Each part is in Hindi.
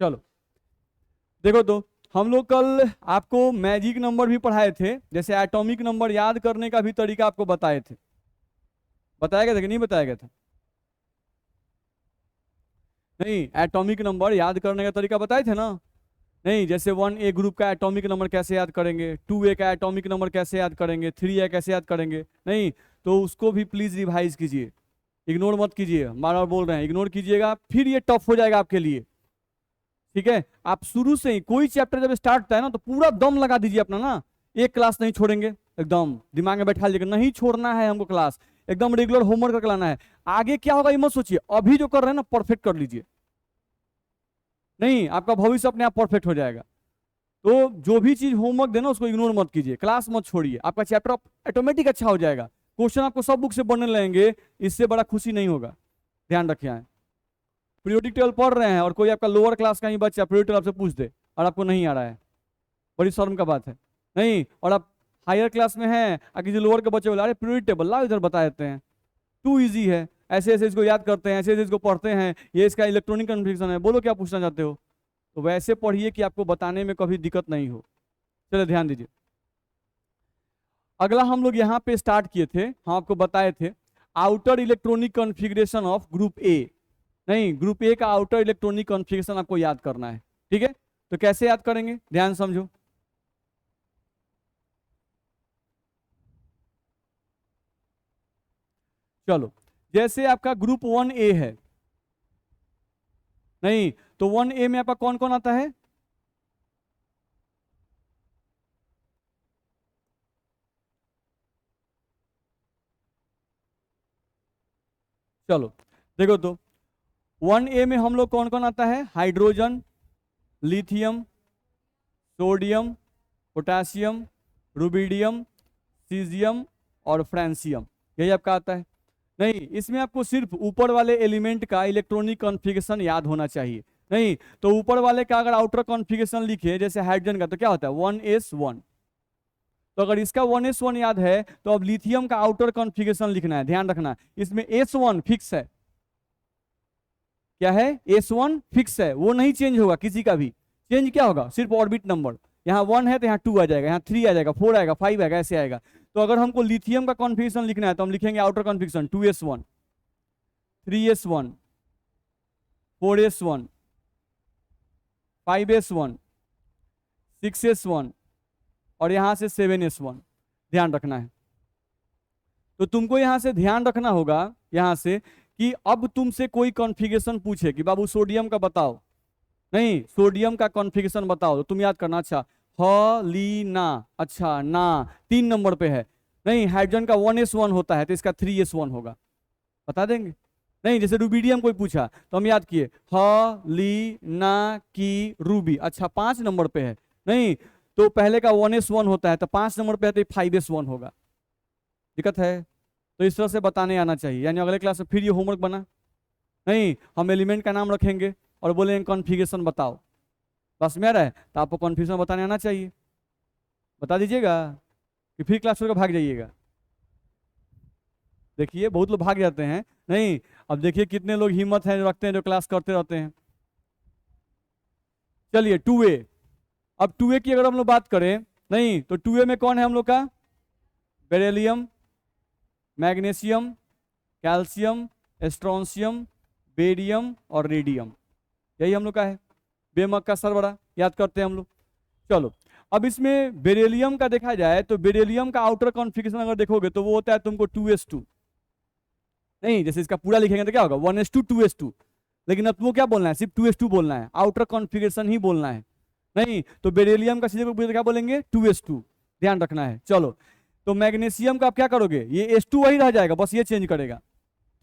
चलो देखो, तो हम लोग कल आपको मैजिक नंबर भी पढ़ाए थे, जैसे एटॉमिक नंबर याद करने का भी तरीका आपको बताए थे। बताया गया था कि नहीं बताया गया था? नहीं, एटॉमिक नंबर याद करने का तरीका बताए थे ना? नहीं, जैसे 1A ग्रुप का एटॉमिक नंबर कैसे याद करेंगे, 2A का एटॉमिक नंबर कैसे याद करेंगे, 3A कैसे याद करेंगे, नहीं तो उसको भी प्लीज रिवाइज कीजिए, इग्नोर मत कीजिए। बार बार बोल रहे हैं, इग्नोर कीजिएगा फिर ये टफ हो जाएगा आपके लिए। ठीक है, आप शुरू से ही कोई चैप्टर जब स्टार्ट होता है ना तो पूरा दम लगा दीजिए अपना ना, एक क्लास नहीं छोड़ेंगे, एकदम दिमाग में बैठा लीजिएगा, नहीं छोड़ना है हमको क्लास, एकदम रेगुलर होमवर्क करके लाना है। आगे क्या होगा ये मत सोचिए, अभी जो कर रहे हैं ना परफेक्ट कर लीजिए, नहीं आपका भविष्य अपने आप परफेक्ट हो जाएगा। तो जो भी चीज होमवर्क देना उसको इग्नोर मत कीजिए, क्लास मत छोड़िए, आपका चैप्टर ऑटोमेटिक अच्छा हो जाएगा। क्वेश्चन आपको सब बुक से बनने लगेंगे, इससे बड़ा खुशी नहीं होगा, ध्यान रखिए। पीरियोडिक टेबल पढ़ रहे हैं और कोई आपका लोअर क्लास का ही बच्चा पीरियोडिक टेबल आपसे पूछ दे और आपको नहीं आ रहा है, बड़ी शर्म का बात है। नहीं, और आप हायर क्लास में हैं और किसी लोअर के बच्चे बोले अरे पीरियोडिक टेबल लाओ इधर बता देते हैं, टू इजी है, ऐसे ऐसे इसको याद करते हैं, ऐसे ऐसे इसको पढ़ते हैं, ये इसका इलेक्ट्रॉनिक कन्फ्यूजन है, बोलो क्या पूछना चाहते हो। तो वैसे पढ़िए कि आपको बताने में कभी दिक्कत नहीं हो। चलो ध्यान दीजिए, अगला हम लोग यहाँ पे स्टार्ट किए थे, हम आपको बताए थे outer electronic configuration of group A. नहीं, ग्रुप ए का आउटर इलेक्ट्रॉनिक कॉन्फ़िगरेशन आपको याद करना है। ठीक है, तो कैसे याद करेंगे, ध्यान समझो। चलो, जैसे आपका ग्रुप 1A है, नहीं तो 1A में आपका कौन कौन आता है? चलो देखो, तो 1A में हम लोग कौन कौन आता है? Hydrogen, lithium, sodium, potassium, rubidium, caesium और फ्रांसियम, यही आपका आता है। नहीं, इसमें आपको सिर्फ ऊपर वाले एलिमेंट का इलेक्ट्रॉनिक कॉन्फ़िगरेशन याद होना चाहिए। नहीं तो ऊपर वाले का अगर आउटर कॉन्फ़िगरेशन लिखे जैसे हाइड्रोजन का, तो क्या होता है 1s1। तो अगर इसका 1s1 याद है तो अब लिथियम का आउटर कॉन्फ़िगरेशन लिखना है, ध्यान रखना इसमें s1 फिक्स है। क्या है? s1 फिक्स है, वो नहीं चेंज होगा किसी का भी। चेंज क्या होगा? सिर्फ ऑर्बिट नंबर, यहाँ 1 है तो यहाँ 2 आ जाएगा, यहाँ 3 आ जाएगा, 4 आएगा, 5 आएगा, ऐसे आएगा। तो अगर हमको लिथियम का कॉन्फ़िगरेशन लिखना है तो हम लिखेंगे outer configuration 2s1, 3s1, 4s1, 5s1, 6s1 और यहां से 7s1, ध्यान रखना है। तो तुमको यहां से ध्यान रखना होगा यहां से कि अब तुमसे कोई कॉन्फ़िगरेशन पूछे कि बाबू सोडियम का बताओ, नहीं सोडियम का कॉन्फ़िगरेशन बताओ, तो तुम याद करना अच्छा ह ली ना, अच्छा ना 3 नंबर पे है। नहीं, हाइड्रोजन का 1s1 होता है तो इसका 3s1 होगा, बता देंगे। नहीं, जैसे रूबीडियम कोई पूछा तो हम याद किए ह ली ना की रूबी, अच्छा 5 नंबर पे है। नहीं तो पहले का 1s1 होता है तो 5 नंबर पे है तो 5s1 होगा, दिक्कत है। तो इस तरह से बताने आना चाहिए, यानी अगले क्लास में फिर ये होमवर्क बना। नहीं, हम एलिमेंट का नाम रखेंगे और बोलेंगे कॉन्फ़िगरेशन बताओ, बस में आ रहा है तो आपको कॉन्फ़िगरेशन बताने आना चाहिए, बता दीजिएगा कि फिर क्लास छोड़कर भाग जाइएगा। देखिए बहुत लोग भाग जाते हैं, नहीं अब देखिए कितने लोग हिम्मत है जो रखते हैं, जो क्लास करते रहते हैं। चलिए 2A, अब 2A की अगर हम लोग बात करें, नहीं तो 2A में कौन है हम लोग का? Beryllium, magnesium, calcium, strontium, barium और रेडियम, यही हम लोग का है। बेमक का सरबरा याद करते हैं हम लोग। चलो, अब इसमें बेरिलियम का देखा जाए तो बेरिलियम का आउटर कॉन्फ़िगरेशन अगर देखोगे तो वो होता है तुमको 2s2। नहीं, जैसे इसका पूरा लिखेंगे तो क्या होगा 1s2 2s2, लेकिन अब तुमको क्या बोलना है? सिर्फ 2s2 बोलना है, आउटर कॉन्फ़िगरेशन ही बोलना है। नहीं तो बेरिलियम का सीधे को क्या बोलेंगे 2s2, ध्यान रखना है। चलो, तो मैग्नीशियम का आप क्या करोगे? ये s2 वही रह जाएगा, बस ये चेंज करेगा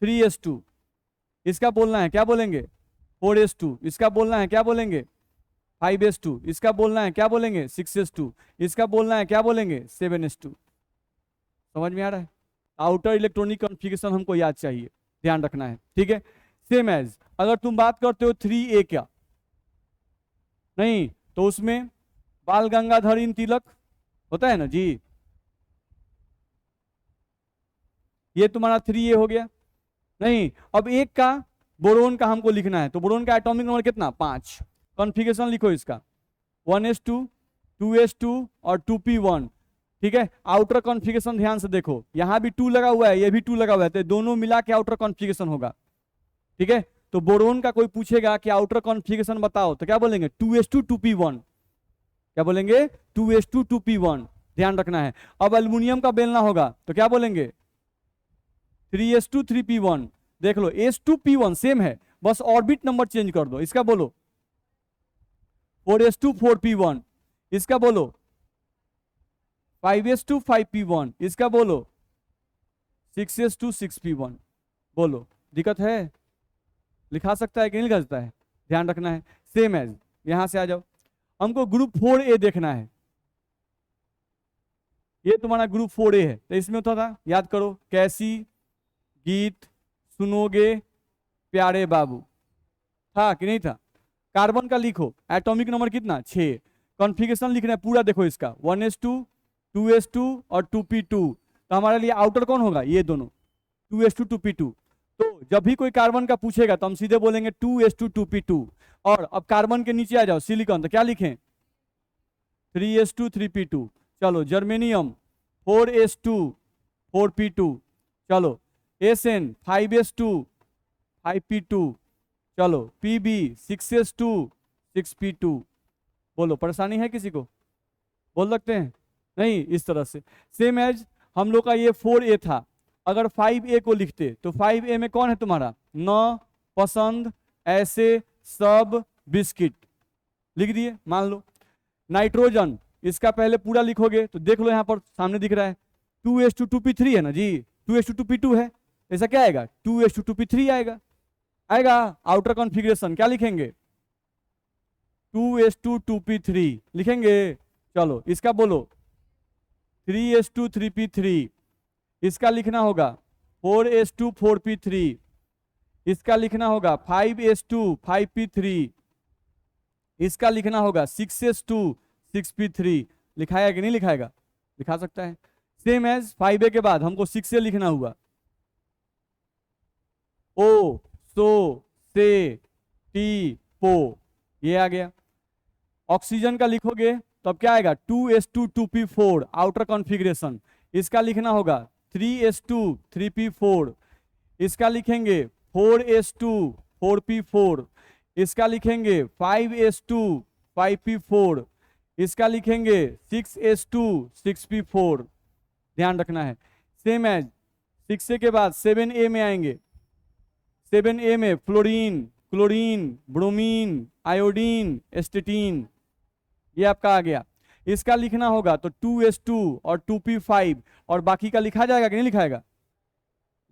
3s2। इसका बोलना है क्या बोलेंगे 4s2, इसका बोलना है क्या बोलेंगे 5s2, इसका बोलना है क्या बोलेंगे 6s2, इसका बोलना है क्या बोलेंगे 7s2। समझ में आ रहा है? आउटर इलेक्ट्रॉनिक कॉन्फ़िगरेशन हमको याद चाहिए, ध्यान रखना है, ठीक है। सेम एज अगर तुम बात करते हो 3A क्या, नहीं तो उसमें बाल गंगाधर इन तिलक होता है ना जी, ये तुम्हारा 3A हो गया। नहीं, अब एक का बोरोन का हमको लिखना है, तो बोरोन का एटॉमिक नंबर कितना 5, कॉन्फ़िगरेशन लिखो इसका 1s2 2s2 और 2p1। ठीक है, आउटर कॉन्फ़िगरेशन ध्यान से देखो, यहाँ भी 2 लगा हुआ है, ये भी 2 लगा हुआ है, तो दोनों मिला के आउटर कॉन्फ़िगरेशन होगा। ठीक है, तो बोरोन का कोई पूछेगा कि आउटर कॉन्फ़िगरेशन बताओ तो क्या बोलेंगे 2s2 2p1। क्या बोलेंगे 2s2 2p1, ध्यान रखना है। अब एल्युमिनियम का बेलना होगा तो क्या बोलेंगे 3s2 3p1। देख लो s2p1 सेम है, बस ऑर्बिट नंबर चेंज कर दो। इसका बोलो 4s2 4p1, इसका बोलो 5s2 5p1, इसका बोलो 6s2 6p1। बोलो दिक्कत है? लिखा सकता है कि नहीं लिखा सकता है? ध्यान रखना है। सेम एज, यहां से आ जाओ, हमको ग्रुप 4A देखना है। ये तुम्हारा ग्रुप 4A है, तो इसमें होता था, याद करो, कैसी, गीत, सुनोगे, प्यारे बाबू, था कि नहीं था? कार्बन का लिखो, एटॉमिक नंबर कितना 6। कॉन्फ़िगरेशन लिखना है पूरा, देखो इसका 1s2 2s2 और 2p2। तो हमारे लिए आउटर कौन होगा? ये दोनों 2s2 2p2। तो जब भी कोई कार्बन का पूछेगा तो हम सीधे बोलेंगे 2s2 2p2। और अब कार्बन के नीचे आ जाओ, सिलिकॉन, तो क्या लिखें 3s2 3p2। चलो जर्मेनियम 4s2 4p2। चलो Sn 5s2 5p2। चलो Pb 6s2 6p2। बोलो परेशानी है किसी को? बोल सकते हैं? नहीं, इस तरह से सेम एज हम लोग का ये 4A था, अगर 5A को लिखते तो 5A में कौन है तुम्हारा? न, पसंद, ऐसे, सब, बिस्किट, लिख दिए मान लो। नाइट्रोजन, इसका पहले पूरा लिखोगे तो देख लो यहाँ पर सामने दिख रहा है 2s2 2p3 है ना जी, 2s2 2p2 है, ऐसा क्या आएगा 2s2 2p3 आएगा। आएगा आउटर कॉन्फ़िगरेशन क्या लिखेंगे 2s2 2p3 लिखेंगे। चलो इसका बोलो 3s2 3p3, इसका लिखना होगा 4s2 4p3, इसका लिखना होगा 5s2 5p3, इसका लिखना होगा 6s2 6p3। लिखाया कि नहीं लिखाएगा? लिखा सकता है। सेम एज 5A के बाद हमको 6A लिखना हुआ, ओ, सो, से, टी, पो, ये आ गया। ऑक्सीजन का लिखोगे तो अब क्या आएगा 2s2 2p4 आउटर कॉन्फ़िगरेशन, इसका लिखना होगा 3s2 3p4, इसका लिखेंगे 4s2 4p4, इसका लिखेंगे 5s2 5p4, इसका लिखेंगे 6s2 6p4। ध्यान रखना है। सेम एज 6A के बाद 7A में आएंगे, 7A में फ्लोरीन, क्लोरीन, ब्रोमीन, आयोडीन, एस्टेटीन, ये आपका आ गया। इसका लिखना होगा तो 2s2 और 2p5, और बाकी का लिखा जाएगा कि नहीं लिखाएगा?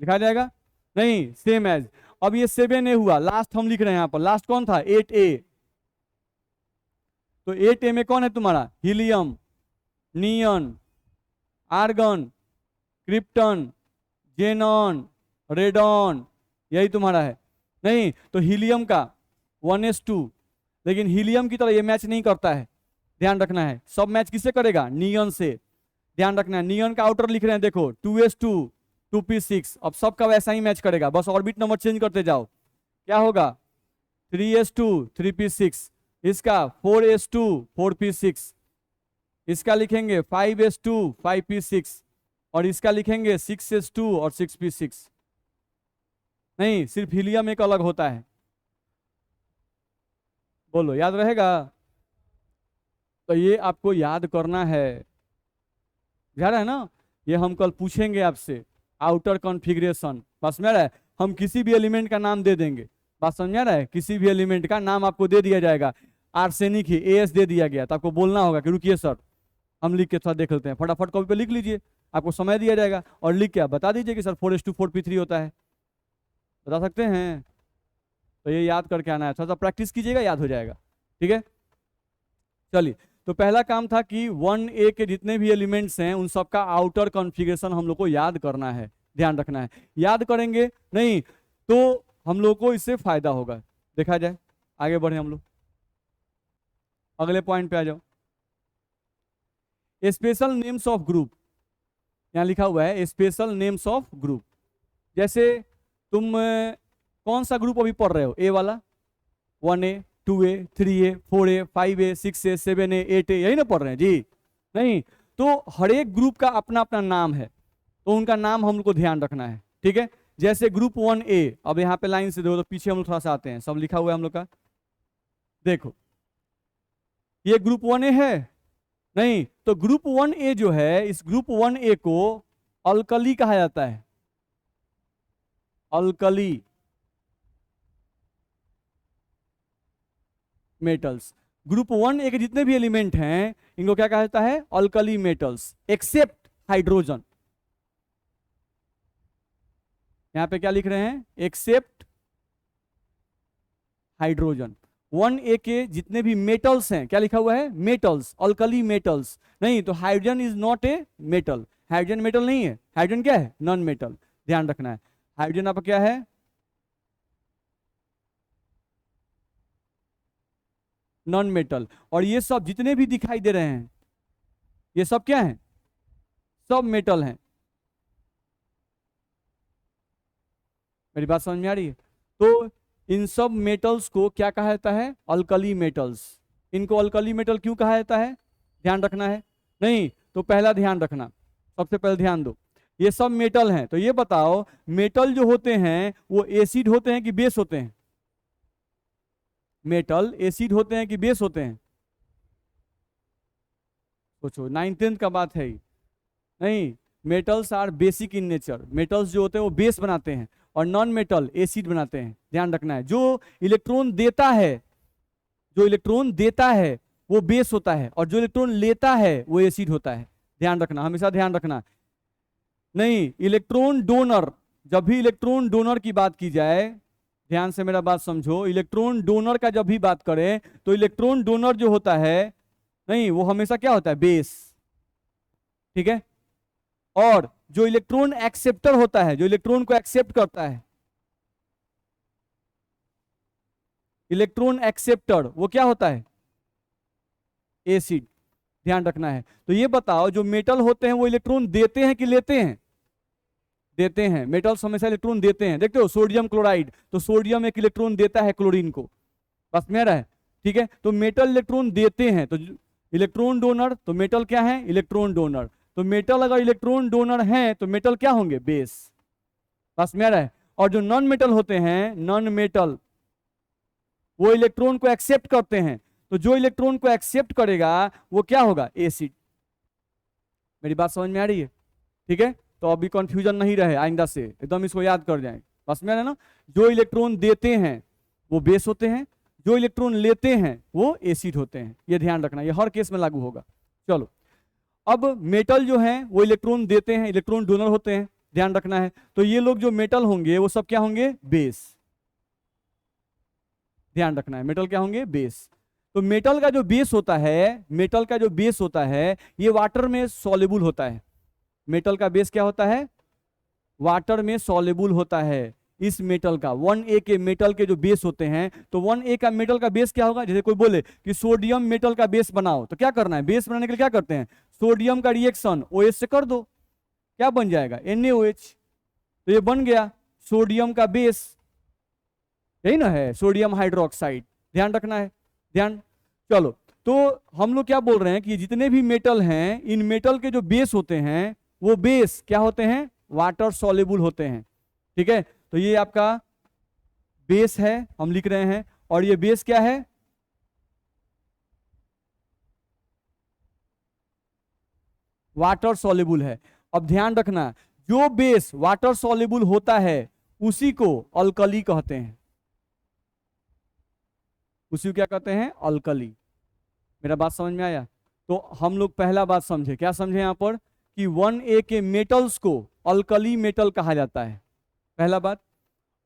लिखा जाएगा नहीं। सेम एज अब ये 7A हुआ, लास्ट हम लिख रहे हैं यहाँ पर, लास्ट कौन था 8A। तो 8A में कौन है तुम्हारा? हीलियम, नियन, आर्गन, क्रिप्टन, जेनॉन, रेडॉन, यही तुम्हारा है। नहीं तो हीलियम का 1s2, लेकिन हीलियम की तरह ये मैच नहीं करता है, ध्यान रखना है। सब मैच किससे करेगा? नियन से। ध्यान रखना है, नियन का आउटर लिख रहे हैं, देखो 2s2 2p6, अब सबका वैसा ही मैच करेगा, बस ऑर्बिट नंबर चेंज करते जाओ। क्या होगा 3s2 3p6, इसका 4s2 4p6, इसका लिखेंगे 5s2 5p6, और इसका लिखेंगे 6s2 और 6p6। नहीं, सिर्फ हीलियम एक अलग होता है। बोलो याद रहेगा? तो ये आपको याद करना है, याद है ना? ये हम कल पूछेंगे आपसे, आउटर कॉन्फ़िगरेशन। बस में रहा है, हम किसी भी एलिमेंट का नाम दे देंगे, बात समझ रहा है? किसी भी एलिमेंट का नाम आपको दे दिया जाएगा, आर्सेनिक ही AS दे दिया गया, तो आपको बोलना होगा कि रुकिए सर हम लिख के थोड़ा देख लेते हैं, फटाफट कॉपी पे लिख लीजिए, आपको समय दिया जाएगा, और लिख के आप बता दीजिए कि सर 4s2 4p3 होता है। बता सकते हैं? तो ये याद करके आना है, थोड़ा सा प्रैक्टिस कीजिएगा, याद हो जाएगा। ठीक है, चलिए। तो पहला काम था कि 1A के जितने भी एलिमेंट्स हैं उन सबका आउटर कॉन्फ़िगरेशन हम लोग को याद करना है, ध्यान रखना है। याद करेंगे नहीं तो हम लोग को इससे फायदा होगा। देखा जाए, आगे बढ़े हम लोग, अगले पॉइंट पे आ जाओ। स्पेशल नेम्स ऑफ ग्रुप, यहाँ लिखा हुआ है स्पेशल नेम्स ऑफ ग्रुप। जैसे तुम कौन सा ग्रुप अभी पढ़ रहे हो? ए वाला 1A, 2A 3A 4A 5A 6A 7A 8A, यही ना पढ़ रहे हैं जी? नहीं, तो हर एक ग्रुप का अपना अपना नाम है, तो उनका नाम हम लोग को ध्यान रखना है, ठीक है? जैसे ग्रुप 1A, अब यहाँ पे लाइन से देखो तो पीछे हम लोग थोड़ा सा आते हैं, सब लिखा हुआ है हम लोग का, देखो ये ग्रुप 1A है, नहीं तो ग्रुप 1A जो है, इस ग्रुप 1A को अल्कली कहा जाता है, अल्कली मेटल्स। ग्रुप 1A के जितने भी एलिमेंट हैं इनको क्या कहा जाता है? Alkali metals, except hydrogen. यहां पे क्या लिख रहे हैं? Accept hydrogen. 1A के जितने भी मेटल्स हैं, क्या लिखा हुआ है? Metals, alkali metals. नहीं तो hydrogen is not a metal, hydrogen metal नहीं है। हाइड्रोजन क्या है? नॉन मेटल, ध्यान रखना है। हाइड्रोजन आपका क्या है? Non metal. और ये सब जितने भी दिखाई दे रहे हैं ये सब क्या है? सब मेटल हैं। मेरी बात समझ में आ रही है? तो इन सब मेटल्स को क्या कहा जाता है? Alkali metals. इनको अल्कली मेटल क्यों कहा जाता है? ध्यान रखना है। नहीं तो पहला ध्यान रखना, सबसे पहले ध्यान दो, ये सब मेटल हैं, तो ये बताओ मेटल जो होते हैं वो एसिड होते हैं कि बेस होते हैं? मेटल एसिड होते हैं कि बेस होते हैं? सोचो, 9th का बात है ही। नहीं, metals are basic in nature. Metals जो होते हैं वो बेस बनाते हैं और नॉन मेटल एसिड बनाते हैं, ध्यान रखना है। जो इलेक्ट्रॉन देता है, जो इलेक्ट्रॉन देता है वो बेस होता है, और जो इलेक्ट्रॉन लेता है वो एसिड होता है, ध्यान रखना, हमेशा ध्यान रखना। नहीं, इलेक्ट्रॉन डोनर, जब भी इलेक्ट्रॉन डोनर की बात की जाए, ध्यान से मेरा बात समझो, इलेक्ट्रॉन डोनर का जब भी बात करें तो इलेक्ट्रॉन डोनर जो होता है, नहीं वो हमेशा क्या होता है? बेस, ठीक है? और जो इलेक्ट्रॉन एक्सेप्टर होता है, जो इलेक्ट्रॉन को एक्सेप्ट करता है, इलेक्ट्रॉन एक्सेप्टर, वो क्या होता है? एसिड, ध्यान रखना है। तो ये बताओ जो मेटल होते हैं वो इलेक्ट्रॉन देते हैं कि लेते हैं? देते हैं। मेटल्स हमेशा इलेक्ट्रॉन देते हैं। देखते हो सोडियम क्लोराइड, तो सोडियम एक इलेक्ट्रॉन देता है क्लोरीन को, बस में रहा है, ठीक है? तो मेटल इलेक्ट्रॉन देते हैं, तो इलेक्ट्रॉन डोनर, तो मेटल क्या है? Electron donor. तो मेटल अगर इलेक्ट्रॉन डोनर है तो मेटल क्या होंगे? बेस, बस में रहा है। और जो नॉन मेटल होते हैं, नॉन मेटल, वो इलेक्ट्रॉन को एक्सेप्ट करते हैं, तो जो इलेक्ट्रॉन को एक्सेप्ट करेगा वो क्या होगा? एसिड। मेरी बात समझ में आ रही है? ठीक है, तो अभी कंफ्यूजन नहीं रहे, आइंदा से एकदम इसको याद कर जाए, बस में है ना? जो इलेक्ट्रॉन देते हैं वो बेस होते हैं, जो इलेक्ट्रॉन लेते हैं वो एसिड होते हैं, ये ध्यान रखना, ये हर केस में लागू होगा। चलो, अब मेटल जो है वो इलेक्ट्रॉन देते हैं, इलेक्ट्रॉन डोनर होते हैं, ध्यान रखना है। तो ये लोग जो मेटल होंगे वो सब क्या होंगे? बेस, ध्यान रखना है। मेटल क्या होंगे? बेस। तो मेटल का जो बेस होता है, मेटल का जो बेस होता है ये वाटर में सॉल्युबल होता है। मेटल का बेस क्या होता है? वाटर में सॉल्युबल होता है। इस मेटल का 1A के मेटल के जो बेस होते हैं, तो 1A का मेटल का बेस क्या होगा? जैसे कोई बोले कि सोडियम मेटल का बेस बनाओ, तो क्या करना है? बेस बनाने के लिए क्या करते हैं? सोडियम का रिएक्शन OH से कर दो, क्या बन जाएगा? NaOH। तो ये बन गया सोडियम का बेस, यही ना है? सोडियम हाइड्रोक्साइड, ध्यान रखना है, ध्यान। चलो, तो हम लोग क्या बोल रहे हैं कि जितने भी मेटल हैं, इन मेटल के जो बेस होते हैं वो बेस क्या होते हैं? वाटर सॉल्युबल होते हैं, ठीक है? तो ये आपका बेस है, हम लिख रहे हैं, और ये बेस क्या है? वाटर सॉल्युबल है। अब ध्यान रखना, जो बेस वाटर सॉल्युबल होता है उसी को अल्कली कहते हैं, उसी को क्या कहते हैं? अल्कली। मेरा बात समझ में आया? तो हम लोग पहला बात समझे, क्या समझे यहां पर? कि 1A के मेटल्स को अल्कली मेटल कहा जाता है, पहला बात।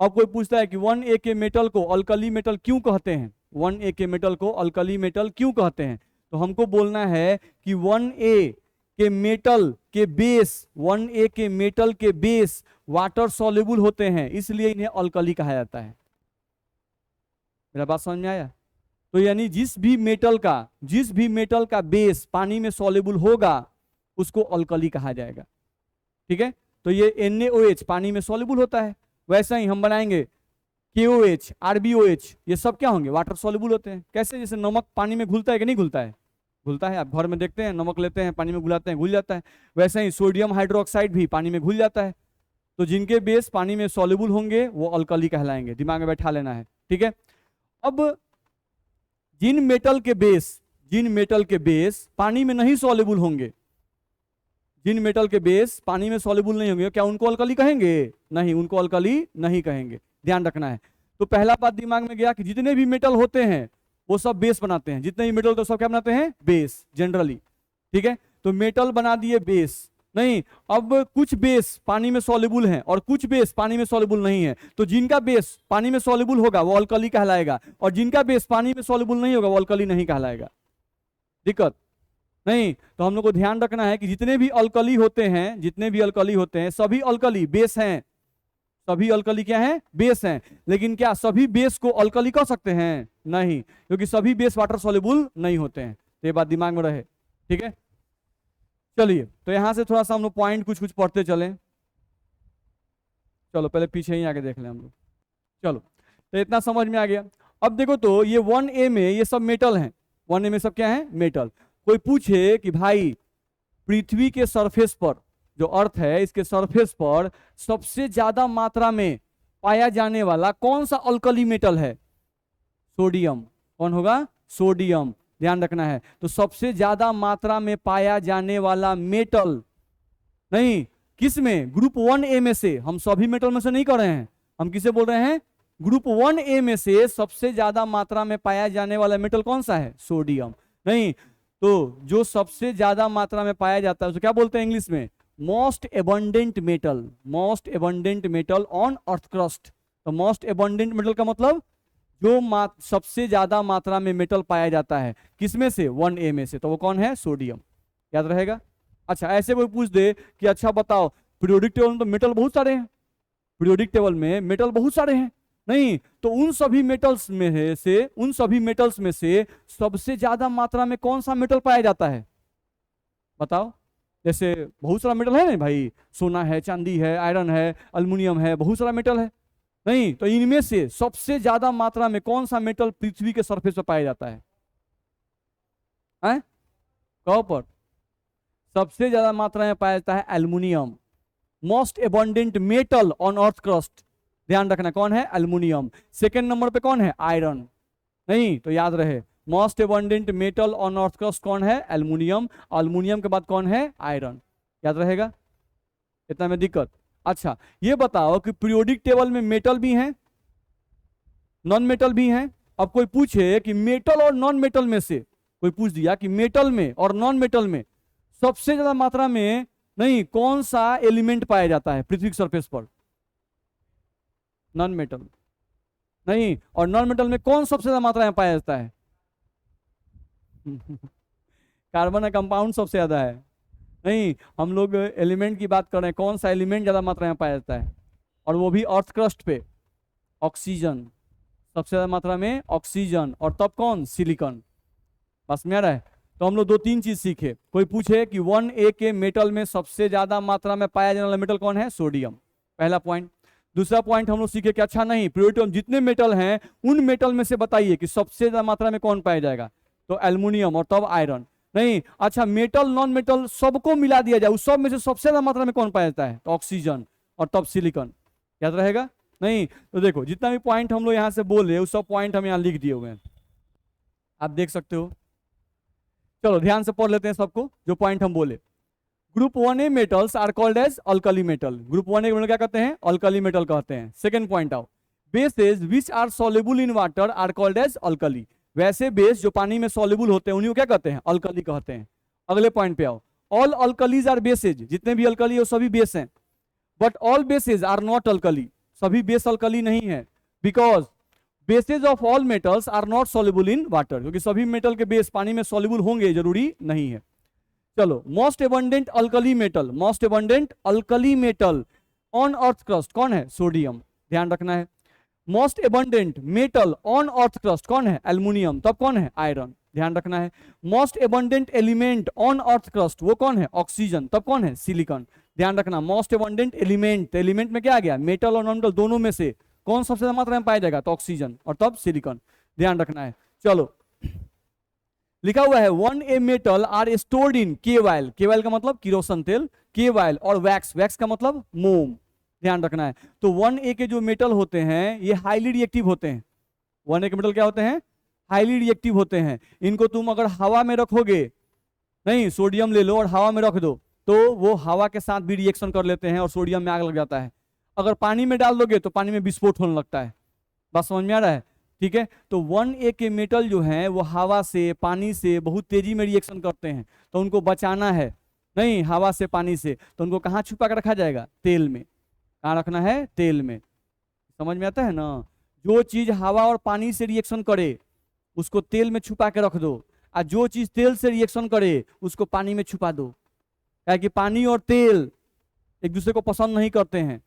अब कोई पूछता है कि 1A के मेटल को अल्कली मेटल क्यों कहते हैं? 1A के मेटल को अल्कली मेटल क्यों कहते हैं? तो हमको बोलना है कि 1A के मेटल के बेस, 1A के मेटल के बेस वाटर सॉल्युबल होते हैं, इसलिए इन्हें अल्कली कहा जाता है। मेरा बात समझ में आया? तो यानी जिस भी मेटल का बेस पानी में सॉल्युबल होगा उसको अल्कली कहा जाएगा, ठीक है? तो ये NaOH पानी में सॉल्युबल होता है। वैसा ही हम बनाएंगे KOH, RbOH, ये सब क्या होंगे, वाटर सॉल्युबल होते हैं। कैसे, जैसे नमक पानी में घुलता है कि नहीं घुलता है, घुलता है। आप घर में देखते हैं, नमक लेते हैं, पानी में घुलाते हैं, घुल जाता है। वैसे ही सोडियम हाइड्रोक्साइड भी पानी में घुल जाता है। तो जिनके बेस पानी में सॉल्युबल होंगे वो अल्कली कहलाएंगे, दिमाग में बैठा लेना है, ठीक है। अब जिन मेटल के बेस पानी में नहीं सॉल्युबल होंगे, जिन मेटल के बेस पानी में सॉल्युबल नहीं होंगे, क्या उनको अल्कली कहेंगे? नहीं, उनको अल्कली नहीं कहेंगे, ध्यान रखना है। तो पहला बात दिमाग में गया कि जितने भी मेटल होते हैं वो सब बेस बनाते हैं, जितने भी मेटल तो सब क्या बनाते हैं, बेस जनरली, ठीक है। तो मेटल बना दिए बेस। नहीं, अब कुछ बेस पानी में सॉल्युबल हैं और कुछ बेस पानी में सॉल्युबल नहीं है, तो जिनका बेस पानी में सॉल्युबल होगा वो अल्कली कहलाएगा, और जिनका बेस पानी में सॉल्युबल नहीं होगा वो अल्कली नहीं कहलाएगा। दिक्कत नहीं। तो हम लोग को ध्यान रखना है कि जितने भी अल्कली होते हैं सभी अल्कली बेस हैं, सभी अल्कली क्या है, बेस हैं। लेकिन क्या सभी बेस को अल्कली कह सकते हैं? नहीं, क्योंकि सभी बेस वाटर सॉल्युबल नहीं होते हैं। तो ये बात दिमाग में रहे, ठीक है। चलिए, तो यहां से थोड़ा सा हम लोग पॉइंट कुछ कुछ पढ़ते चलें। चलो पहले पीछे ही आके देख लें हम लोग। चलो, तो इतना समझ में आ गया। अब देखो, तो ये 1A में ये सब मेटल हैं, 1A में सब क्या है, मेटल। कोई पूछे कि भाई पृथ्वी के सरफेस पर, जो अर्थ है इसके सरफेस पर सबसे ज्यादा मात्रा में पाया जाने वाला कौन सा अल्कली मेटल है? सोडियम। कौन होगा? सोडियम, ध्यान रखना है। तो सबसे ज्यादा मात्रा में पाया जाने वाला मेटल, नहीं, किस में? ग्रुप 1A में से। हम सभी मेटल में से नहीं कर रहे हैं, हम किसे बोल रहे हैं? ग्रुप 1A में से सबसे ज्यादा मात्रा में पाया जाने वाला मेटल कौन सा है? सोडियम। नहीं, तो जो सबसे ज्यादा मात्रा में पाया जाता है उसे क्या बोलते हैं इंग्लिश में? Most abundant metal, most abundant metal on earth crust. तो मोस्ट एबंडेंट मेटल का मतलब जो सबसे ज्यादा मात्रा में मेटल पाया जाता है, किसमें से? 1A में से। तो वो कौन है? सोडियम, याद रहेगा। अच्छा, ऐसे कोई पूछ दे कि अच्छा बताओ पीरियोडिक टेबल में तो मेटल बहुत सारे हैं, पीरियोडिक टेबल में मेटल बहुत सारे हैं, नहीं, तो उन सभी मेटल्स में से सबसे ज्यादा मात्रा में कौन सा मेटल पाया जाता है? बताओ। जैसे बहुत सारा मेटल है ना भाई, सोना है, चांदी है, आयरन है, अल्युमिनियम है, बहुत सारा मेटल है, नहीं, तो इनमें से सबसे ज्यादा मात्रा में कौन सा मेटल पृथ्वी के सरफेस पर पाया जाता है? कहाँ पर सबसे ज्यादा मात्रा में पाया जाता है? Aluminium. Most abundant metal on earth crust, ध्यान रखना, कौन है? एल्युमिनियम। सेकंड नंबर पे कौन है? आयरन। नहीं, तो याद रहे most abundant metal on earth crust कौन है? एल्युमिनियम। एल्युमिनियम के बाद कौन है? आयरन, याद रहेगा। इतना में दिक्कत। अच्छा, ये बताओ कि पीरियोडिक टेबल में मेटल भी हैं, नॉन मेटल भी हैं। अब कोई पूछे कि मेटल और नॉन मेटल में से, कोई पूछ दिया कि मेटल में और नॉन मेटल में सबसे ज्यादा मात्रा में, नहीं, कौन सा एलिमेंट पाया जाता है पृथ्वी के सरफेस पर? Non metal. नहीं, और नॉन मेटल में कौन सबसे ज्यादा मात्रा में पाया जाता है? कार्बन का कंपाउंड सबसे ज्यादा है। नहीं, हम लोग एलिमेंट की बात कर रहे हैं, कौन सा एलिमेंट ज्यादा मात्रा में पाया जाता है? और वो भी अर्थ क्रस्ट पे। ऑक्सीजन, सबसे ज्यादा मात्रा में ऑक्सीजन, और तब कौन? सिलिकॉन। बस में आ रहा है। तो हम लोग 2-3 चीज सीखे। कोई पूछे कि 1A के मेटल में सबसे ज्यादा मात्रा में पाया जाने वाला मेटल कौन है? सोडियम, पहला पॉइंट। दूसरा पॉइंट हम लोग सीखे कि अच्छा नहीं, पीरियोडिक जितने मेटल हैं उन मेटल में से बताइए कि सबसे ज्यादा मात्रा में कौन पाया जाएगा? तो एल्युमिनियम, और तब आयरन। नहीं, अच्छा मेटल नॉन मेटल सबको मिला दिया जाए, उस सब में से सबसे ज्यादा मात्रा में कौन पाया जाता है? तो ऑक्सीजन, और तब सिलिकॉन, याद रहेगा। नहीं, तो देखो जितना भी पॉइंट हम लोग यहाँ से बोले उस सब पॉइंट हम यहाँ लिख दिए हुए हैं, आप देख सकते हो। चलो ध्यान से पढ़ लेते हैं सबको जो पॉइंट हम बोले। Group 1A metals are called as alkali metal. Group 1A metal क्या कहते हैं? अल्कली मेटल कहते हैं। सेकंड पॉइंट आओ, bases which are soluble in water are called as alkali. वैसे बेस जो पानी में सॉल्युबल होते हैं उन्हीं को क्या कहते हैं? अल्कली कहते हैं। अगले पॉइंट पे आओ, ऑल अल्कलीज आर बेसेज, जितने भी अल्कली है वो सभी बेस हैं। But all bases are not alkali, सभी बेस अल्कली नहीं है। Because bases of all metals are not soluble in water, क्योंकि सभी मेटल के बेस पानी में सॉल्युबल होंगे जरूरी नहीं है। चलो, most abundant alkali metal, most abundant alkali metal on earth crust कौन है? सोडियम, ध्यान रखना है। Most abundant metal on earth crust कौन है? एल्युमिनियम, तब कौन है? आयरन, ध्यान रखना है। Most abundant element on earth crust वो कौन है? ऑक्सीजन, तब कौन है? सिलिकॉन, ध्यान रखना। मोस्ट एबंडेंट एलिमेंट, एलिमेंट में क्या आ गया? मेटल और नॉन मेटल दोनों में से कौन सबसे ज्यादा मात्रा में पाया जाएगा? तो ऑक्सीजन और तब सिलिकॉन, ध्यान रखना है। चलो, लिखा हुआ है 1A metal are stored in के वाइल, के वाइल का मतलब किरोसन तेल, के वाइल, और वैक्स, वैक्स का मतलब मोम, ध्यान रखना है। तो 1A के जो मेटल होते हैं ये हाईली रिएक्टिव होते हैं। 1A के मेटल क्या होते हैं? हाईली रिएक्टिव होते हैं। इनको तुम अगर हवा में रखोगे, नहीं सोडियम ले लो और हवा में रख दो, तो वो हवा के साथ भी रिएक्शन कर लेते हैं और सोडियम में आग लग जाता है। अगर पानी में डाल दोगे तो पानी में विस्फोट होने लगता है। बात समझ में आ रहा है? ठीक है, तो 1A के मेटल जो हैं वो हवा से, पानी से बहुत तेजी में रिएक्शन करते हैं, तो उनको बचाना है, नहीं हवा से, पानी से, तो उनको कहाँ छुपा कर रखा जाएगा? तेल में। कहाँ रखना है? तेल में। समझ में आता है ना? जो चीज हवा और पानी से रिएक्शन करे उसको तेल में छुपा के रख दो, और जो चीज तेल से रिएक्शन करे उसको पानी में छुपा दो। क्या कि पानी और तेल एक दूसरे को पसंद नहीं करते हैं।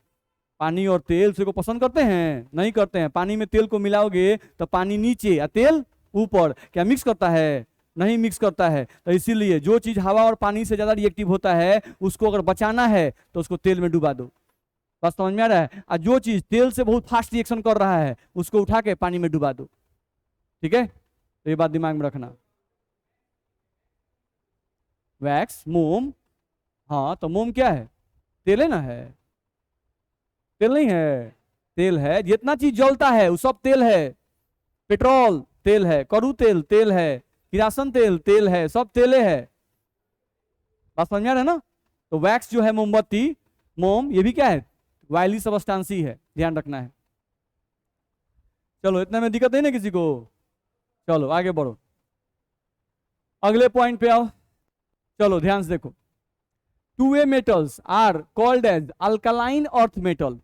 पानी और तेल दूसरे को पसंद करते हैं? नहीं करते हैं। पानी में तेल को मिलाओगे तो पानी नीचे या तेल ऊपर, क्या मिक्स करता है? नहीं मिक्स करता है। तो इसीलिए जो चीज हवा और पानी से ज्यादा रिएक्टिव होता है उसको अगर बचाना है तो उसको तेल में डुबा दो। बस समझ में आ रहा है? और जो चीज तेल से बहुत फास्ट रिएक्शन कर रहा है उसको उठा के पानी में डुबा दो। ठीक है, तो ये बात दिमाग में रखना। वैक्स, मोम, हाँ तो मोम क्या है? तेल है ना? है? तेल नहीं है? तेल है। जितना चीज जलता है वो सब तेल है। पेट्रोल तेल है, कड़ू तेल तेल है, किरासन तेल तेल है, सब तेले है। बात समझ में आ रहा है ना? तो वैक्स जो है, मोमबत्ती, मोम, ये भी क्या है? वायली सबस्टांसी है, ध्यान रखना है। चलो, इतने में दिक्कत नहीं ना किसी को? चलो आगे बढ़ो, अगले पॉइंट पे आओ। चलो ध्यान से देखो, 2A metals are called as alkaline earth metal.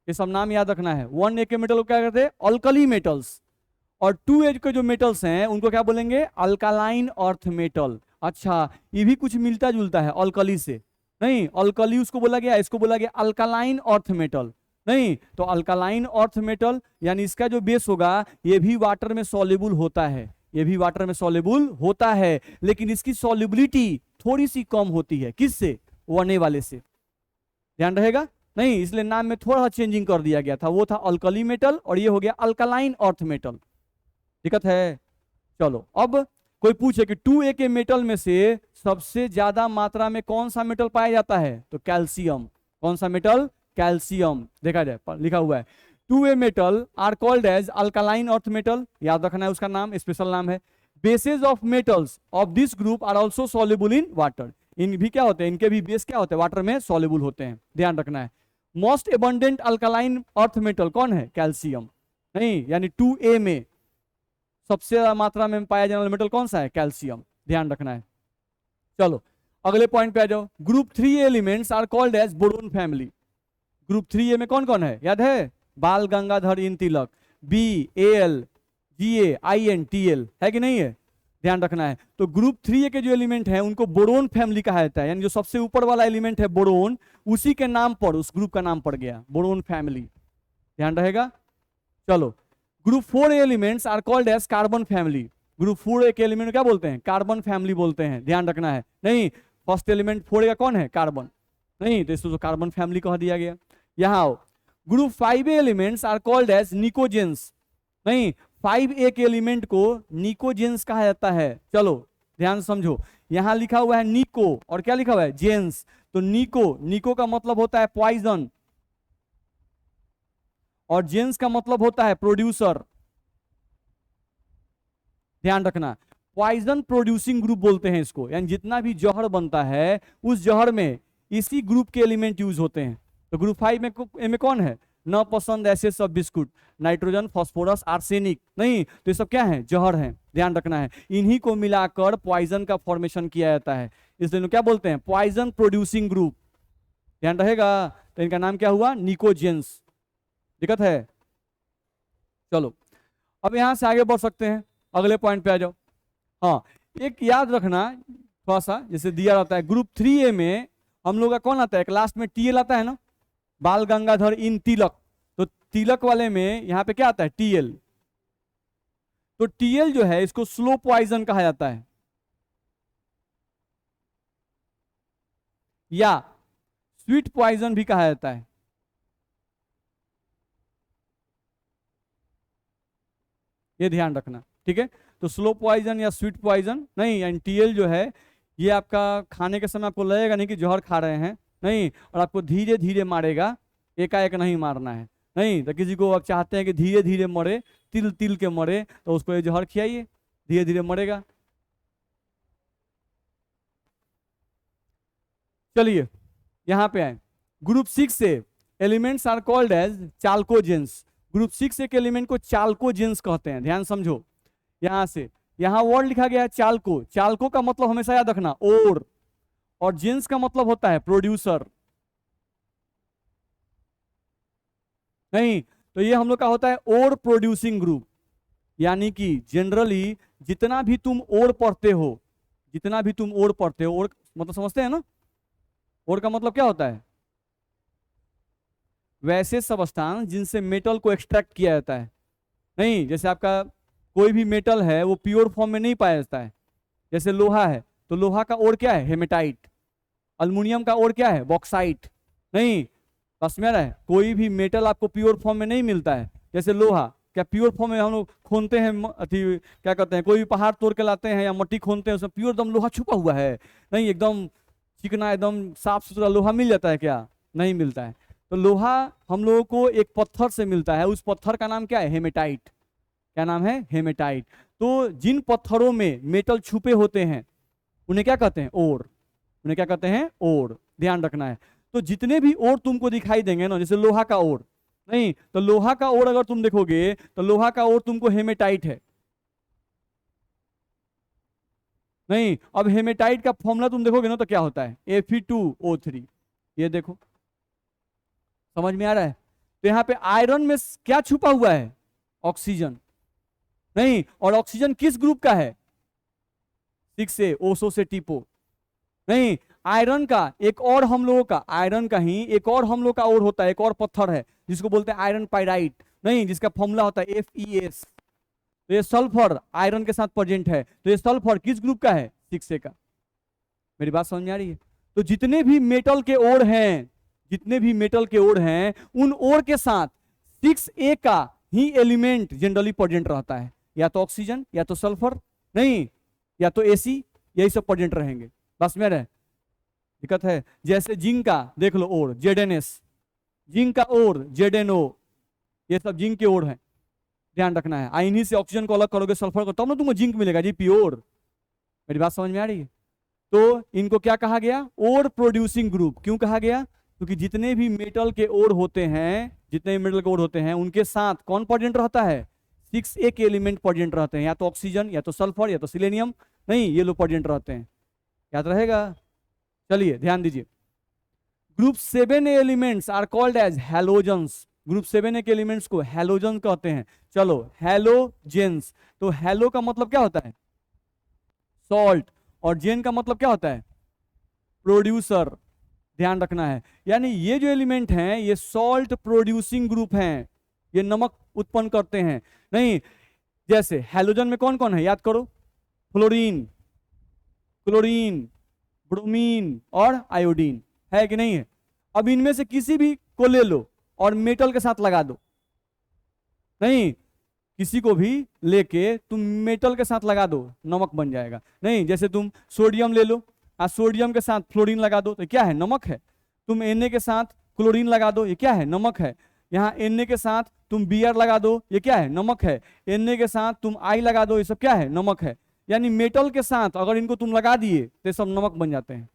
ये सब नाम याद रखना है। 1A के मेटल को क्या कहते हैं? Alkali metals. और 2A के जो मेटल्स हैं उनको क्या बोलेंगे? Alkaline earth metal. अच्छा, ये भी कुछ मिलता जुलता है अल्कली से। नहीं, अल्कली उसको बोला गया, इसको बोला गया अल्कालाइन अर्थ मेटल। नहीं, तो अल्कालाइन अर्थ मेटल यानी इसका जो बेस होगा ये भी वाटर में सॉल्युबल होता है, ये भी वाटर में सॉल्युबल होता है, लेकिन इसकी सॉल्युबिलिटी थोड़ी सी कम होती है। किससे? 1A वाले से, ध्यान रहेगा। नहीं, इसलिए नाम में थोड़ा चेंजिंग कर दिया गया था, वो था अल्कली मेटल और ये हो गया अल्कालाइन अर्थ मेटल। दिक्कत है? चलो, अब कोई पूछे कि 2A के मेटल में से सबसे ज्यादा मात्रा में कौन सा मेटल पाया जाता है? तो कैल्शियम। कौन सा मेटल? कैल्शियम। देखा जाए, लिखा हुआ है 2A metal are called as alkaline earth metal, याद रखना है उसका नाम, स्पेशल नाम है। Bases of metals of this group are also soluble in water. इन भी क्या होते हैं? इनके भी बेस क्या होते हैं? वाटर में सॉल्युबल होते हैं, ध्यान रखना है। Most abundant alkaline earth metal कौन है? कैल्शियम। नहीं, यानी 2A में सबसे ज्यादा मात्रा में पाया जाने वाला मेटल कौन सा है? कैल्शियम, ध्यान रखना है। चलो अगले पॉइंट पे आ जाओ। Group 3 elements are called as boron family. Group 3A में कौन कौन है? याद है? बाल गंगाधर इन तिलक, Bal, Ga, In, Tl, है कि नहीं है? ध्यान रखना है। तो ग्रुप 3A के जो एलिमेंट हैं उनको बोरोन फैमिली कहा जाता है, यानी जो सबसे ऊपर वाला एलिमेंट है बोरोन, उसी के नाम पर उस ग्रुप का नाम पड़ गया बोरोन फैमिली, ध्यान रहेगा। चलो, group 4 elements are called as carbon family. Group 4 के एलिमेंट क्या बोलते हैं? कार्बन फैमिली बोलते हैं, ध्यान रखना है। नहीं, फर्स्ट एलिमेंट 4 का कौन है? कार्बन। नहीं, तो इसको तो कार्बन फैमिली कह दिया गया। यहां आओ, group 5 elements are called as pnicogens. नहीं, 5A के एलिमेंट को निकोजेंस कहा जाता है। चलो ध्यान समझो, यहां लिखा हुआ है निको और क्या लिखा हुआ है? जेंस। तो निको, निको का मतलब होता है पॉइजन और जेंस का मतलब होता है प्रोड्यूसर, ध्यान रखना। पॉइजन प्रोड्यूसिंग ग्रुप बोलते हैं इसको, यानी जितना भी जहर बनता है उस जहर में इसी ग्रुप के एलिमेंट यूज होते हैं। तो ग्रुप 5 में कौन है? न पसंद ऐसे सब बिस्कुट, नाइट्रोजन, फास्फोरस, आर्सेनिक। नहीं, तो ये सब क्या है? जहर हैं, ध्यान रखना है। इन्हीं को मिलाकर पॉइजन का फॉर्मेशन किया जाता है, इसलिए क्या बोलते हैं? पॉइजन प्रोड्यूसिंग ग्रुप, ध्यान रहेगा। तो इनका नाम क्या हुआ? निकोजेंस। दिक्कत है? चलो अब यहां से आगे बढ़ सकते हैं, अगले पॉइंट पे आ जाओ। हाँ, एक याद रखना थोड़ा सा, जैसे दिया रहता है ग्रुप 3A में हम लोग का कौन आता है? एक लास्ट में TL आता है ना, बाल गंगाधर इन तिलक। तो तिलक वाले में यहाँ पे क्या आता है? TL। तो TL जो है इसको स्लो पॉइजन कहा जाता है, या स्वीट पॉइजन भी कहा जाता है। ये ध्यान रखना, ठीक है। तो स्लो पॉइजन या स्वीट पॉइजन नहीं, यानी टीएल जो है ये आपका खाने के समय आपको लगेगा नहीं कि जहर खा रहे हैं, नहीं, और आपको धीरे धीरे मारेगा, एकाएक नहीं मारना है। नहीं तो किसी को आप चाहते हैं कि धीरे धीरे मरे, तिल तिल के मरे, तो उसको ये जहर खिलाइए, धीरे धीरे मरेगा। चलिए यहाँ पे आए, ग्रुप 6 से elements are called as chalcogens. Group 6 के एलिमेंट को चाल्कोजेंस कहते हैं, ध्यान समझो। यहां से यहाँ वर्ड लिखा गया है चाल्को, चाल्को का मतलब हमेशा याद रखना और जेंस का मतलब होता है प्रोड्यूसर। नहीं तो ये हम लोग का होता है ओर प्रोड्यूसिंग ग्रुप, यानी कि जनरली जितना भी तुम ओर पढ़ते हो, जितना भी तुम ओर पढ़ते हो, ओर मतलब समझते हैं ना, ओर का मतलब क्या होता है, वैसे सबस्टांस जिनसे मेटल को एक्सट्रैक्ट किया जाता है। नहीं जैसे आपका कोई भी मेटल है वो प्योर फॉर्म में नहीं पाया जाता है, जैसे लोहा है तो लोहा का ओर क्या है, हेमेटाइट। अल्युमिनियम का ओर क्या है, बॉक्साइट। नहीं बस में है, कोई भी मेटल आपको प्योर फॉर्म में नहीं मिलता है। जैसे लोहा क्या प्योर फॉर्म में हम लोग खोनते हैं, अथी क्या कहते हैं, कोई भी पहाड़ तोड़ के लाते हैं या मट्टी खोनते हैं, उसमें प्योर एकदम लोहा छुपा हुआ है, नहीं एकदम चिकना एकदम साफ सुथरा लोहा मिल जाता है क्या, नहीं मिलता है। तो लोहा हम लोगों को एक पत्थर से मिलता है, उस पत्थर का नाम क्या है, हेमेटाइट। क्या नाम है, हेमेटाइट। तो जिन पत्थरों में मेटल छुपे होते हैं उन्हें क्या कहते हैं, ओर। उन्हें क्या कहते हैं, ओर, ध्यान रखना है। तो जितने भी ओर तुमको दिखाई देंगे ना, जैसे लोहा का ओर, नहीं तो लोहा का ओर अगर तुम देखोगे तो लोहा का ओर तुमको हेमेटाइट है। नहीं अब हेमेटाइट का फॉर्मूला तुम देखोगे ना तो क्या होता है, Fe2O3। ये देखो समझ में आ रहा है। तो यहाँ पे आयरन में क्या छुपा हुआ है, ऑक्सीजन। नहीं और ऑक्सीजन किस ग्रुप का है, 6A, ओसो से टीपो। नहीं आयरन का एक और हम लोगों का, आयरन का ही एक और हम लोग का और होता है, एक और पत्थर है जिसको बोलते हैं आयरन पाइराइट, नहीं जिसका फॉर्मूला होता है FeS। तो ये सल्फर आयरन के साथ प्रेजेंट है, तो ये सल्फर किस ग्रुप का है, 6A का। मेरी बात समझ में आ रही है। तो जितने भी मेटल के ओर हैं, जितने भी मेटल के ओर हैं, उन ओर के साथ 6A का ही एलिमेंट जनरली प्रेजेंट रहता है, या तो ऑक्सीजन या तो सल्फर, नहीं या तो Ac, यही सब प्रेजेंट रहेंगे। बस में रहे, दिक्कत है। जैसे जिंक का देख लो ओर, ZnS, जिंक का ओर ZnO, ये सब जिंक के ओर है, ध्यान रखना है। इन्हीं से ऑक्सीजन को अलग करोगे सल्फर को, तब ना तुमको जिंक मिलेगा जी, प्योर। मेरी बात समझ में आ रही है। तो इनको क्या कहा गया, ओर प्रोड्यूसिंग ग्रुप। क्यों कहा गया, क्योंकि जितने भी मेटल के ओर होते हैं, जितने भी मेटल के ओर होते हैं उनके साथ कौन प्रेजेंट रहता है, 6A के एलिमेंट प्रेजेंट रहते हैं, या तो ऑक्सीजन या तो सल्फर या तो सिलेनियम, नहीं ये लोग प्रेजेंट रहते हैं। याद रहेगा। चलिए ध्यान दीजिए, group 7A elements are called as halogens. Group 7A के एलिमेंट्स को हैलोजन कहते हैं। चलो हैलोजेंस, तो हैलो का मतलब क्या होता है, सॉल्ट, और जेन का मतलब क्या होता है, प्रोड्यूसर। ध्यान रखना है, यानी ये जो एलिमेंट हैं ये सॉल्ट प्रोड्यूसिंग ग्रुप हैं, ये नमक उत्पन्न करते हैं। नहीं जैसे हैलोजन में कौन कौन है, याद करो, फ्लोरीन, क्लोरीन, ब्रोमीन और आयोडीन, है कि नहीं है। अब इनमें से किसी भी को ले लो और मेटल के साथ लगा दो, नहीं किसी को भी लेके तुम मेटल के साथ लगा दो, नमक बन जाएगा। नहीं जैसे तुम सोडियम ले लो, सोडियम के साथ फ्लोरीन लगा दो तो क्या है, नमक है। तुम Na के साथ क्लोरीन लगा दो, ये क्या है, नमक है। यहाँ Na के साथ तुम Br लगा दो, ये क्या है, नमक है। Na के साथ तुम I लगा दो, ये सब क्या है, नमक है। यानी मेटल के साथ अगर इनको तुम लगा दिए तो ये सब नमक बन जाते हैं।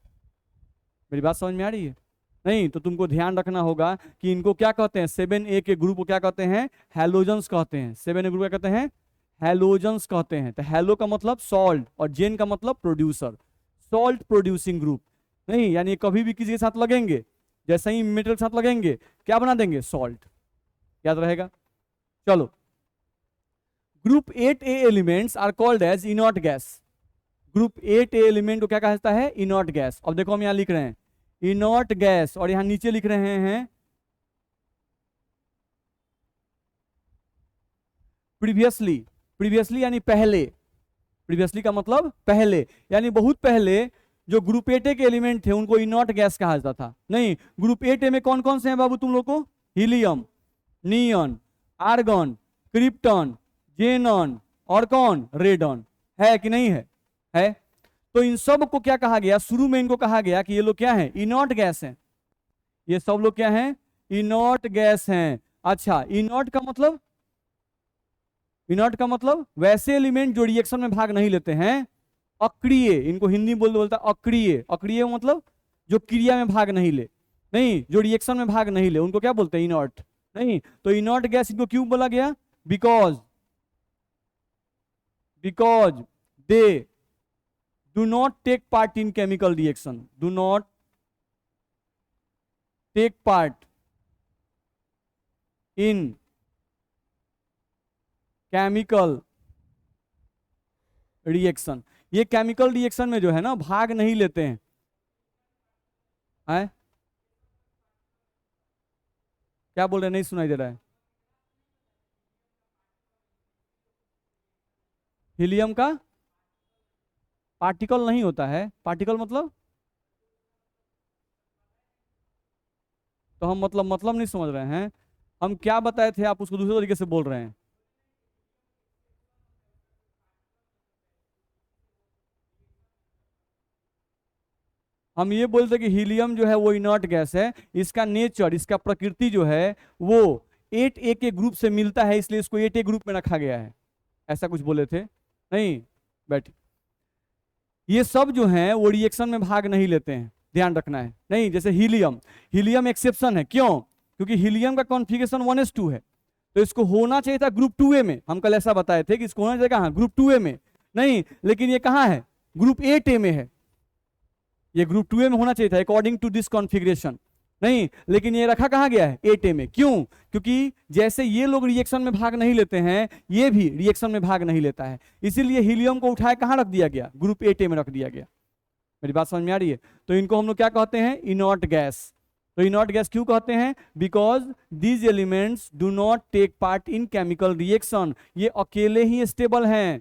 मेरी बात समझ में आ रही है। नहीं तो तुमको ध्यान रखना होगा कि इनको क्या कहते हैं, 7A के ग्रुप को क्या कहते हैं, हैलोजेंस कहते हैं। 7A ग्रुप क्या कहते हैं, हैलोजेंस कहते हैं। तो हैलो का मतलब सॉल्ट और जेन का मतलब प्रोड्यूसर, सॉल्ट प्रोड्यूसिंग ग्रुप। नहीं यानी कभी भी किसी के साथ लगेंगे, जैसे ही मेटल के साथ लगेंगे क्या बना देंगे, सॉल्ट। याद रहेगा। चलो group 8A elements are called as inert gas. Group 8A element को क्या कहा जाता है, इनर्ट गैस। अब देखो हम यहां लिख रहे हैं इनर्ट गैस, और यहां नीचे लिख रहे हैं प्रीवियसली। प्रीवियसली यानी पहले, प्रीवियसली का मतलब पहले, यानी बहुत पहले जो ग्रुप 8A के एलिमेंट थे उनको इनर्ट गैस कहा जाता था। नहीं ग्रुप 8A में कौन कौन से हैं बाबू तुम लोग को, helium, neon, argon, krypton, xenon और कौन, रेडॉन। है कि नहीं है। तो इन सब को क्या कहा गया, शुरू में इनको कहा गया कि ये लोग क्या हैं, इनर्ट गैस हैं। ये सब लोग क्या हैं, इनर्ट गैस हैं। अच्छा, इनर्ट का मतलब, इनर्ट का मतलब वैसे एलिमेंट जो रिएक्शन में भाग नहीं लेते हैं। अक्रिय, इनको हिंदी बोलता है अक्रिय। अक्रिय मतलब जो क्रिया में भाग नहीं ले, नहीं जो रिएक्शन में भाग नहीं ले, उनको क्या बोलते हैं, इनर्ट। नहीं, तो इनर्ट गैस इनको क्यों बोला गया, because they do not take part in chemical reaction, do not take part in chemical reaction. ये केमिकल रिएक्शन में जो है ना भाग नहीं लेते हैं। क्या बोल रहे हैं, नहीं सुनाई दे रहा है। हीलियम का पार्टिकल नहीं होता है। पार्टिकल मतलब, तो हम मतलब नहीं समझ रहे हैं। हम क्या बताए थे, आप उसको दूसरे तरीके से बोल रहे हैं। हम ये बोलते कि हीलियम जो है वो इनर्ट गैस है, इसका नेचर, इसका प्रकृति जो है वो 8A के ग्रुप से मिलता है, इसलिए इसको 8A ग्रुप में रखा गया है। ऐसा कुछ बोले थे, नहीं बैठे। ये सब जो हैं वो रिएक्शन में भाग नहीं लेते हैं, ध्यान रखना है। नहीं, जैसे हीलियम, हीलियम एक्सेप्शन है। क्यों, क्योंकि हीलियम का कॉन्फ़िगरेशन 1s2 है, तो इसको होना चाहिए था ग्रुप 2A में। हम कल ऐसा बताए थे कि इसको होना चाहिए कहाँ, ग्रुप 2A में। नहीं, लेकिन ये कहाँ है, ग्रुप 8A में है। ये ग्रुप 2A में होना चाहिए था अकॉर्डिंग टू दिस कॉन्फ़िगरेशन। नहीं, लेकिन ये रखा कहाँ गया है, 8A में। क्यों, क्योंकि जैसे ये लोग रिएक्शन में भाग नहीं लेते हैं, ये भी रिएक्शन में भाग नहीं लेता है, इसीलिए हीलियम को उठाए कहाँ रख दिया गया, ग्रुप 8A में रख दिया गया। मेरी बात समझ में आ रही है। तो इनको हम लोग क्या कहते हैं, इनर्ट गैस। तो इनर्ट गैस क्यों कहते हैं, because these elements do not take part in chemical reaction. ये अकेले ही स्टेबल हैं।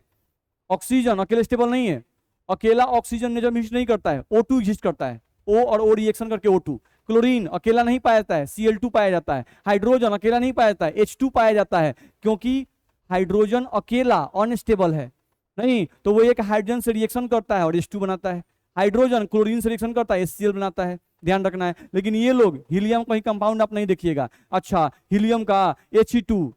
ऑक्सीजन अकेले स्टेबल नहीं है, अकेला ऑक्सीजन ने जब एग्जिस्ट नहीं करता है, O2 एग्जिस्ट करता है, O और O रिएक्शन करके O2। क्लोरीन अकेला नहीं पाया जाता है, Cl2 पाया जाता है। हाइड्रोजन अकेला नहीं पाया जाता है, H2 पाया जाता है, क्योंकि हाइड्रोजन अकेला अनस्टेबल है। नहीं, तो वो एक हाइड्रोजन से रिएक्शन करता है और H2 बनाता है। हाइड्रोजन क्लोरीन से रिएक्शन करता है, HCl बनाता है, ध्यान रखना है। लेकिन ये लोग, हीलियम कहीं कंपाउंड आप नहीं देखिएगा। अच्छा, हीलियम का He2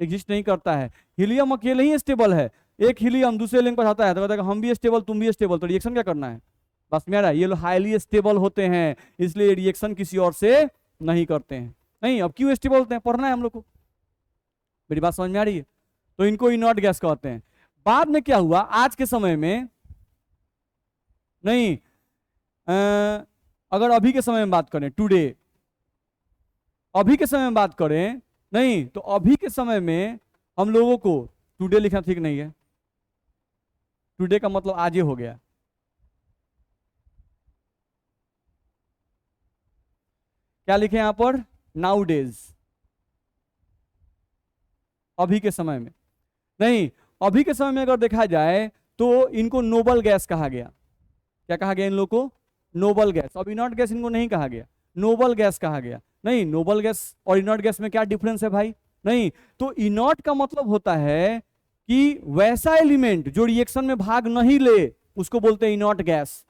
एग्जिस्ट नहीं करता है, हीलियम अकेले ही स्टेबल है। एक हीलियम दूसरे लिंक पर आता है तो कहता है हम भी स्टेबल तुम भी स्टेबल, तो रिएक्शन क्या करना है, बस मेरा। ये लोग हाईली स्टेबल होते हैं, इसलिए रिएक्शन किसी और से नहीं करते हैं। नहीं, अब क्यों स्टेबल होते हैं, पढ़ना है हम लोग को। मेरी बात समझ में आ रही है। तो इनको इनर्ट गैस कहते हैं। बाद में क्या हुआ, आज के समय में, नहीं अगर अभी के समय में बात करें, टुडे, अभी के समय में बात करें, नहीं तो अभी के समय में हम लोगों को, टुडे लिखना ठीक नहीं है, टुडे का मतलब आज ही हो गया। क्या लिखे यहां पर, नाउ डेज, अभी के समय में। नहीं, अभी के समय में अगर देखा जाए तो इनको नोबल गैस कहा गया। क्या कहा गया इन लोगों को, नोबल गैस। अब इनर्ट गैस इनको नहीं कहा गया, नोबल गैस कहा गया। नहीं, नोबल गैस और इनर्ट गैस में क्या डिफरेंस है भाई। नहीं, तो इनर्ट का मतलब होता है कि वैसा एलिमेंट जो रिएक्शन में भाग नहीं ले, उसको बोलते हैं इनर्ट गैस।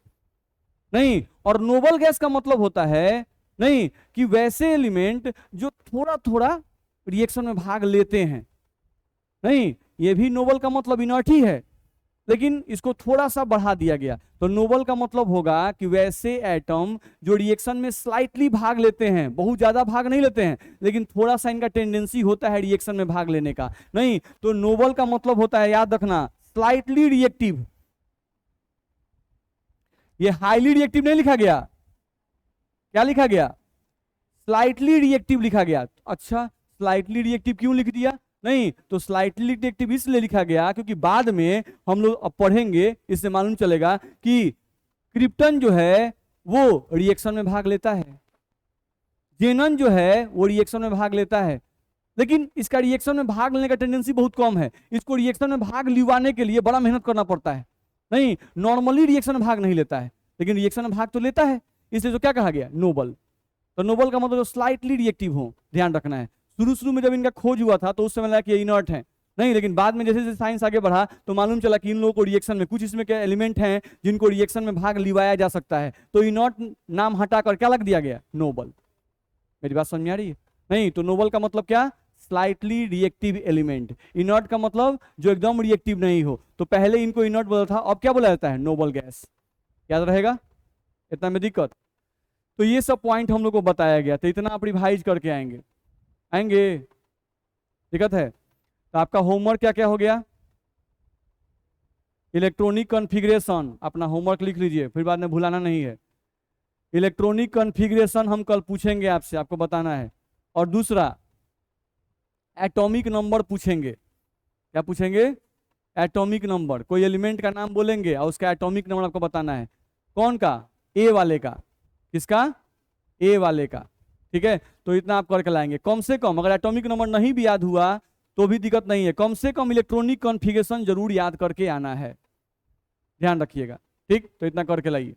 नहीं, और नोबल गैस का मतलब होता है, नहीं कि वैसे एलिमेंट जो थोड़ा थोड़ा रिएक्शन में भाग लेते हैं। नहीं, ये भी नोबल का मतलब इनर्ट ही है, लेकिन इसको थोड़ा सा बढ़ा दिया गया। तो नोबल का मतलब होगा कि वैसे एटम जो रिएक्शन में स्लाइटली भाग लेते हैं, बहुत ज्यादा भाग नहीं लेते हैं, लेकिन थोड़ा सा इनका टेंडेंसी होता है रिएक्शन में भाग लेने का। नहीं, तो नोबल का मतलब होता है, याद रखना, स्लाइटली रिएक्टिव। ये हाईली रिएक्टिव नहीं लिखा गया, क्या लिखा गया, स्लाइटली रिएक्टिव लिखा गया। अच्छा, स्लाइटली रिएक्टिव क्यों लिख दिया। नहीं, तो स्लाइटली रिएक्टिव इसलिए लिखा गया क्योंकि बाद में हम लोग अब पढ़ेंगे, इससे मालूम चलेगा कि क्रिप्टन जो है वो रिएक्शन में भाग लेता है, जेनन जो है वो रिएक्शन में भाग लेता है, लेकिन इसका रिएक्शन में भाग लेने का टेंडेंसी बहुत कम है। इसको रिएक्शन में भाग लिवाने के लिए बड़ा मेहनत करना पड़ता है। नहीं, नॉर्मली रिएक्शन में भाग नहीं लेता है, लेकिन रिएक्शन में भाग तो लेता है, इसलिए जो क्या कहा गया, नोबल। तो नोबल का मतलब स्लाइटली रिएक्टिव हो, ध्यान रखना है। शुरू शुरू में जब इनका खोज हुआ था तो उस समय लगा कि ये इनर्ट है, नहीं, लेकिन बाद में जैसे जैसे साइंस आगे बढ़ा तो मालूम चला कि इन लोगों को रिएक्शन में कुछ इसमें क्या एलिमेंट हैं जिनको रिएक्शन में भाग लिवाया जा सकता है, तो इनॉट नाम हटाकर क्या लग दिया गया, नोबल। मेरी बात समझ में आ रही है? नहीं तो नोबल का मतलब क्या, स्लाइटली रिएक्टिव एलिमेंट। इनॉट का मतलब जो एकदम रिएक्टिव नहीं हो। तो पहले इनको इनॉट बोला था, अब क्या बोला जाता है, नोबल गैस। याद रहेगा, इतना में दिक्कत। तो ये सब पॉइंट हम लोग को बताया गया, तो इतना आप रिवाइज करके आएंगे, दिक्कत है। तो आपका होमवर्क क्या क्या हो गया, इलेक्ट्रॉनिक कॉन्फ़िगरेशन, अपना होमवर्क लिख लीजिए, फिर बाद में भुलाना नहीं है। इलेक्ट्रॉनिक कॉन्फ़िगरेशन हम कल पूछेंगे आपसे, आपको बताना है। और दूसरा एटॉमिक नंबर पूछेंगे। क्या पूछेंगे, एटॉमिक नंबर। कोई एलिमेंट का नाम बोलेंगे और उसका एटॉमिक नंबर आपको बताना है। कौन का, ए वाले का। किसका, ए वाले का। ठीक है, तो इतना आप करके लाएंगे कम से कम। अगर एटॉमिक नंबर नहीं भी याद हुआ तो भी दिक्कत नहीं है, कम से कम इलेक्ट्रॉनिक कॉन्फ़िगरेशन जरूर याद करके आना है, ध्यान रखिएगा। ठीक, तो इतना करके लाइए।